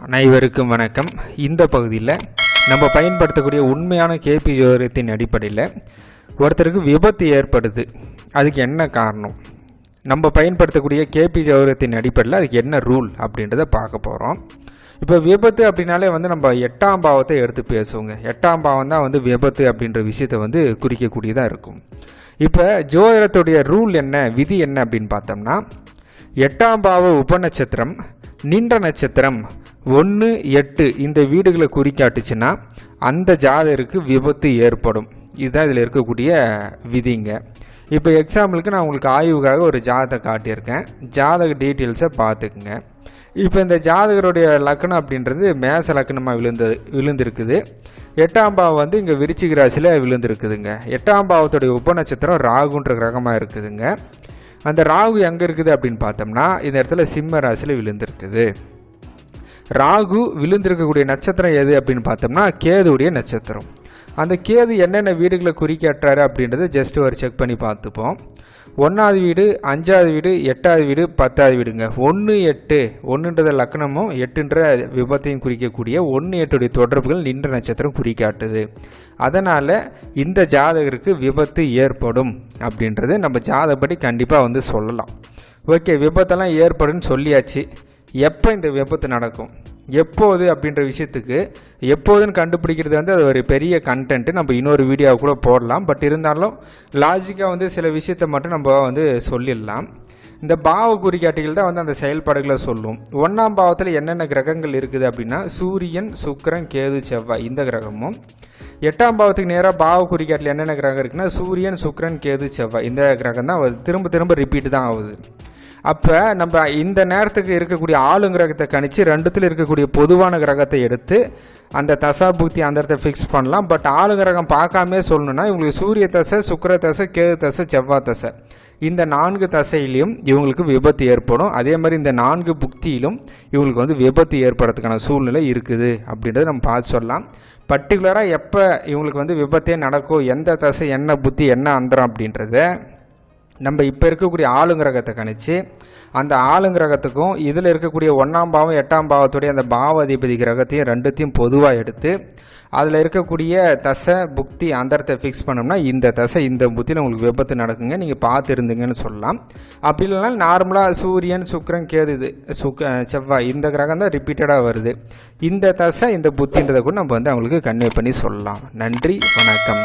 அனைவருக்கும் வணக்கம். இந்த பகுதியில் நம்ம பயன்படுத்தக்கூடிய உண்மையான கேபி ஜோதிடத்தின் அடிப்படையில் ஒருத்தருக்கு விபத்து ஏற்படுது, அதுக்கு என்ன காரணம், நம்ம பயன்படுத்தக்கூடிய கேபி ஜோதிடத்தின் அடிப்படையில் அதுக்கு என்ன ரூல் அப்படின்றத பார்க்க போகிறோம். இப்போ விபத்து அப்படின்னாலே நம்ம 8ஆம் பாவத்தை எடுத்து பேசுவோங்க. 8ஆம் பாவம் தான் விபத்து அப்படின்ற விஷயத்தை குறிக்கக்கூடியதாக இருக்கும். இப்போ ஜோதிடத்துடைய ரூல் என்ன, விதி என்ன அப்படின்னு பார்த்தோம்னா, 8ஆம் பாவ உபநட்சத்திரம் நின்ற நட்சத்திரம் 1, 8 இந்த வீடுகளை குறிக்காட்டுச்சுன்னா அந்த ஜாதகருக்கு விபத்து ஏற்படும். இதுதான் இதில் இருக்கக்கூடிய விதிங்க. இப்போ எக்ஸாம்பிளுக்கு நான் உங்களுக்கு ஆய்வுக்காக ஒரு ஜாதகத்தை காட்டியிருக்கேன். ஜாதக டீட்டெயில்ஸை பார்த்துக்குங்க. இப்போ இந்த ஜாதகருடைய லக்னம் அப்படின்றது மேச லக்னமாக விழுந்திருக்குது. 8ஆம் பாவம் இங்கே விருச்சிக ராசியில் விழுந்திருக்குதுங்க. 8ஆம் பாவத்துடைய உபநட்சத்திரம் ராகுன்ற கிரகமாக இருக்குதுங்க. அந்த ராகு எங்கே இருக்குது அப்படின்னு பார்த்தோம்னா இந்த இடத்துல சிம்ம ராசியில் விழுந்திருக்குது. ராகு விழுந்திருக்கக்கூடிய நட்சத்திரம் எது அப்படின்னு பார்த்தோம்னா கேதுடைய நட்சத்திரம். அந்த கேது என்னென்ன வீடுகளை குறிக்காட்டுறாரு அப்படின்றத ஜஸ்ட் ஒரு செக் பண்ணி பார்த்துப்போம். 1வது வீடு, 5வது வீடு, 8வது வீடு, 10வது வீடுங்க. 1, 8 1ன்றத லக்னமும் 8ன்ற விபத்தையும் குறிக்கக்கூடிய 1, 8 தொடர்புகள் நின்ற நட்சத்திரம் குறிக்காட்டுது. அதனால் இந்த ஜாதகருக்கு விபத்து ஏற்படும் அப்படின்றது நம்ம ஜாதகப்படி கண்டிப்பாக சொல்லலாம். ஓகே, விபத்தெல்லாம் ஏற்படும்னு சொல்லியாச்சு. எப்போ இந்த விபத்து நடக்கும், எப்போது அப்படின்ற விஷயத்துக்கு எப்போதுன்னு கண்டுபிடிக்கிறது அது ஒரு பெரிய கண்டென்ட்டு. நம்ம இன்னொரு வீடியோவை கூட போடலாம். பட் இருந்தாலும் லாஜிக்காக சில விஷயத்தை மட்டும் நம்ம சொல்லிடலாம். இந்த பாவ குறிகாட்டிகள் தான் அந்த செயல்பாடுகளை சொல்லும். 1ஆம் பாவத்தில் என்னென்ன கிரகங்கள் இருக்குது அப்படின்னா சூரியன், சுக்கிரன், கேது, செவ்வாய் இந்த கிரகமும். 8ஆம் பாவத்துக்கு நேராக பாவ குறிகாட்டில் என்னென்ன கிரகம் இருக்குன்னா சூரியன், சுக்கிரன், கேது, செவ்வாய் இந்த கிரகம் தான் திரும்ப திரும்ப ரிப்பீட் தான் ஆகுது. அப்போ நம்ம இந்த நேரத்துக்கு இருக்கக்கூடிய ஆளுங்கிரகத்தை கணிச்சு 2த்தில் இருக்கக்கூடிய பொதுவான கிரகத்தை எடுத்து அந்த தசாபுக்தி அந்த இடத்த ஃபிக்ஸ் பண்ணலாம். பட் ஆளுங்கிரகம் பார்க்காமே சொல்லணும்னா இவங்களுக்கு சூரிய தசை, சுக்கிர தசை, கேது தசை, செவ்வாய் தசை இந்த 4 தசையிலையும் இவங்களுக்கு விபத்து ஏற்படும். அதே மாதிரி இந்த 4 புக்தியிலும் இவங்களுக்கு விபத்து ஏற்படுறதுக்கான சூழ்நிலை இருக்குது அப்படின்றத நம்ம பார்த்து சொல்லலாம். பர்டிகுலராக எப்போ இவங்களுக்கு விபத்தே நடக்கும், எந்த தசை, என்ன புத்தி, என்ன அந்தரம் அப்படின்றத நம்ம இப்போ இருக்கக்கூடிய ஆளுங்கிரகத்தை கணிச்சு அந்த ஆளுங்கிரகத்துக்கும் இதில் இருக்கக்கூடிய 1ஆம் பாவம் 8ஆம் பாவத்துடைய அந்த பாவ அதிபதி கிரகத்தையும் 2த்தையும் பொதுவாக எடுத்து அதில் இருக்கக்கூடிய தசை, புக்தி, அந்தரத்தை ஃபிக்ஸ் பண்ணோம்னா இந்த தசை, இந்த புத்தியில் உங்களுக்கு விபத்து நடக்குங்க, நீங்கள் பார்த்து இருந்துங்கன்னு சொல்லலாம். அப்படி இல்லைனா நார்மலாக சூரியன், சுக்கிரன், கேது, செவ்வாய் இந்த கிரகம் தான் ரிப்பீட்டடாக வருது. இந்த தசை, இந்த புத்தின்றதை கூட நம்ம அவங்களுக்கு கன்வே பண்ணி சொல்லலாம். நன்றி, வணக்கம்.